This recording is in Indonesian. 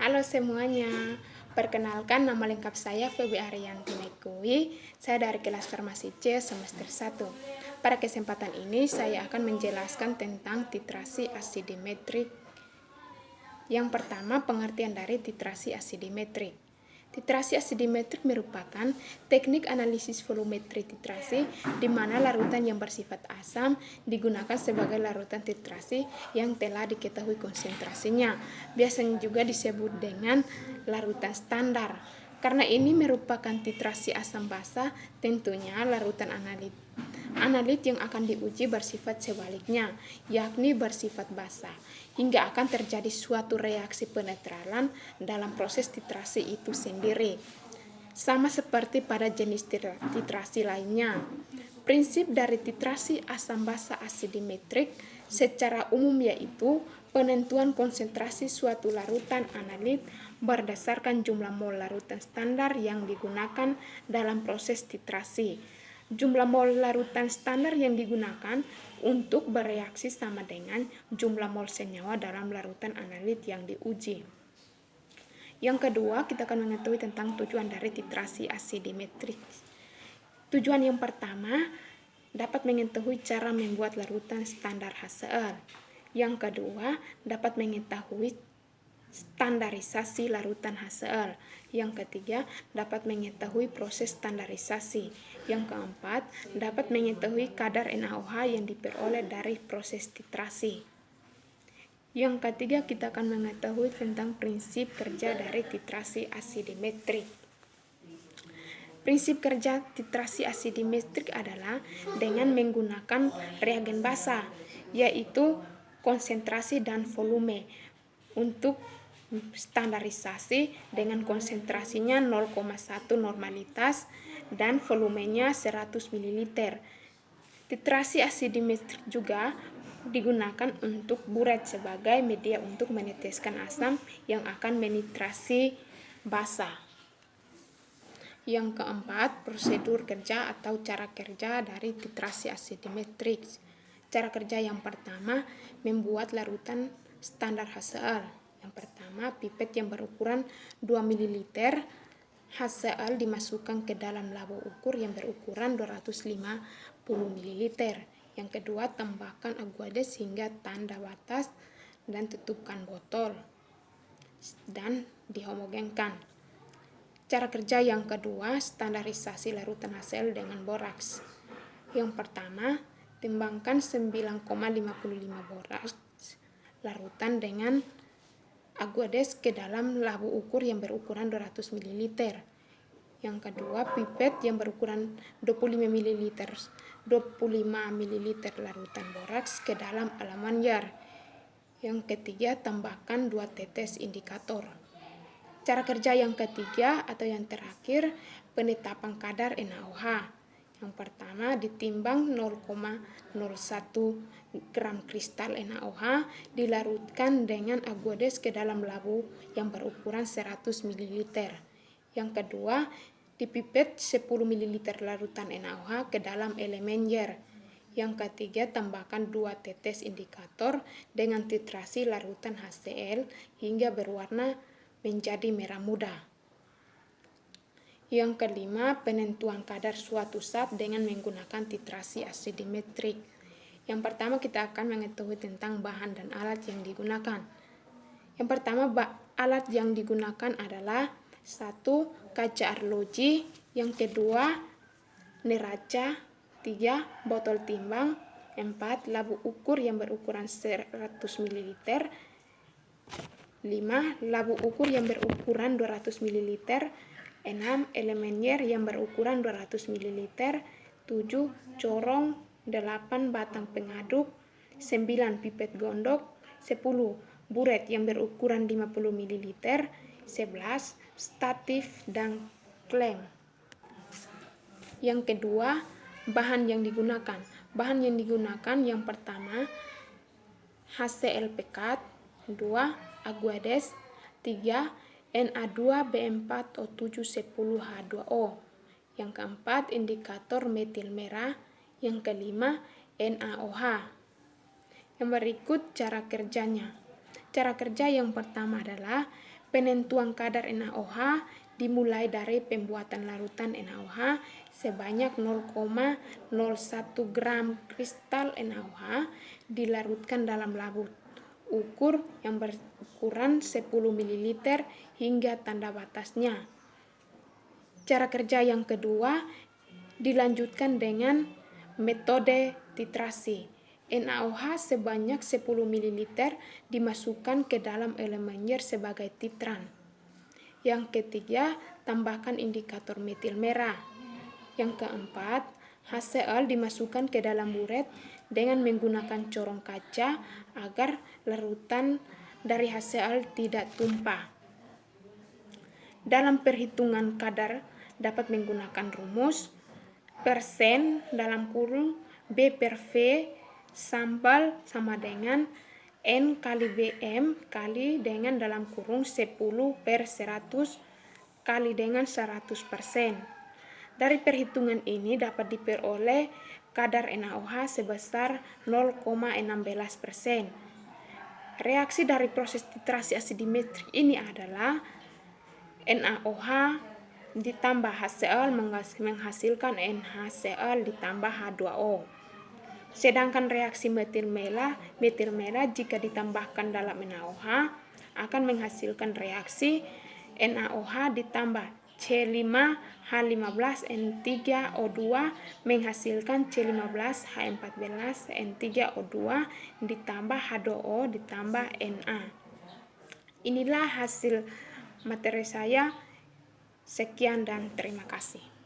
Halo semuanya, perkenalkan nama lengkap saya Feby Ariyanti Nekui, saya dari kelas Farmasi C semester 1. Pada kesempatan ini saya akan menjelaskan tentang titrasi asidimetrik. Yang pertama, pengertian dari titrasi asidimetrik. Titrasi asidimetrik merupakan teknik analisis volumetri titrasi di mana larutan yang bersifat asam digunakan sebagai larutan titrasi yang telah diketahui konsentrasinya. Biasanya juga disebut dengan larutan standar. Karena ini merupakan titrasi asam basa, tentunya larutan analit yang akan diuji bersifat sebaliknya, yakni bersifat basa, hingga akan terjadi suatu reaksi penetralan dalam proses titrasi itu sendiri. Sama seperti pada jenis titrasi lainnya. Prinsip dari titrasi asam basa asidimetrik secara umum yaitu penentuan konsentrasi suatu larutan analit berdasarkan jumlah mol larutan standar yang digunakan dalam proses titrasi. Jumlah mol larutan standar yang digunakan untuk bereaksi sama dengan jumlah mol senyawa dalam larutan analit yang diuji. Yang kedua, kita akan mengetahui tentang tujuan dari titrasi asidimetrik. Tujuan yang pertama, dapat mengetahui cara membuat larutan standar HCl. Yang kedua, dapat mengetahui standarisasi larutan HCl. Yang ketiga, dapat mengetahui proses standarisasi. Yang keempat, dapat mengetahui kadar NaOH yang diperoleh dari proses titrasi. Yang ketiga, kita akan mengetahui tentang prinsip kerja dari titrasi asidimetrik. Prinsip kerja titrasi asidimetrik adalah dengan menggunakan reagen basa, yaitu konsentrasi dan volume. Untuk standarisasi dengan konsentrasinya 0,1 normalitas dan volumenya 100 ml. Titrasi asidimetrik juga digunakan untuk buret sebagai media untuk meneteskan asam yang akan menitrasi basa. Yang keempat, prosedur kerja atau cara kerja dari titrasi asidimetrik. Cara kerja yang pertama, membuat larutan standar HCl. Yang pertama, pipet yang berukuran 2 ml HCl dimasukkan ke dalam labo ukur yang berukuran 250 ml. Yang kedua, tambahkan Aguades hingga tanda batas dan tutupkan botol dan dihomogenkan. Cara kerja yang kedua, standarisasi larutan HCl dengan boraks. Yang pertama, timbangkan 9,55 boraks larutan dengan Aguades ke dalam labo ukur yang berukuran 200 ml. Yang kedua, pipet yang berukuran 25 ml larutan boraks ke dalam alaman jar. Yang ketiga, tambahkan 2 tetes indikator. Cara kerja yang ketiga atau yang terakhir, penetapan kadar NaOH. Yang pertama, ditimbang 0,01 gram kristal NaOH dilarutkan dengan Aguades ke dalam labo yang berukuran 100 ml. Yang kedua, dipipet 10 ml larutan NaOH ke dalam elemen jar. Yang ketiga, tambahkan 2 tetes indikator dengan titrasi larutan HCl hingga berwarna menjadi merah muda. Yang kelima, penentuan kadar suatu zat dengan menggunakan titrasi asidimetrik. Yang pertama, kita akan mengetahui tentang bahan dan alat yang digunakan. Yang pertama, alat yang digunakan adalah 1. Kaca arloji. Yang kedua, neraca. 3. Botol timbang. 4. Labo ukur yang berukuran 100 ml. 5. Labo ukur yang berukuran 200 ml. 6. Elemen yer yang berukuran 200 ml. 7. Corong. 8. Batang pengaduk. 9. Pipet gondok. 10. Buret yang berukuran 50 ml. 11. Statif dan klem. Yang kedua, bahan yang digunakan. Bahan yang digunakan yang pertama, HCl pekat. 2. Aguades. 3. Na2B4O710H2O. Yang keempat, indikator metil merah. Yang kelima, NaOH. Yang berikut cara kerjanya. Cara kerja yang pertama adalah Penentuan kadar NaOH dimulai dari pembuatan larutan NaOH sebanyak 0,01 gram kristal NaOH dilarutkan dalam labu ukur yang berukuran 10 ml hingga tanda batasnya. Cara kerja yang kedua dilanjutkan dengan metode titrasi. NaOH sebanyak 10 ml dimasukkan ke dalam elemenyer sebagai titran. Yang ketiga, tambahkan indikator metil merah. Yang keempat, HCl dimasukkan ke dalam buret dengan menggunakan corong kaca agar larutan dari HCl tidak tumpah. Dalam perhitungan kadar dapat menggunakan rumus persen dalam kurung B per V sampel sama dengan N kali BM kali dengan dalam kurung 10 per 100 kali dengan 100%. Dari perhitungan ini dapat diperoleh kadar NaOH sebesar 0,16%. Reaksi dari proses titrasi asidimetrik ini adalah NaOH ditambah HCl menghasilkan NaCl ditambah H2O. Sedangkan reaksi metil merah jika ditambahkan dalam NaOH akan menghasilkan reaksi NaOH ditambah C5H15N3O2 menghasilkan C15H14N3O2 ditambah H2O ditambah Na. Inilah hasil materi saya. Sekian dan terima kasih.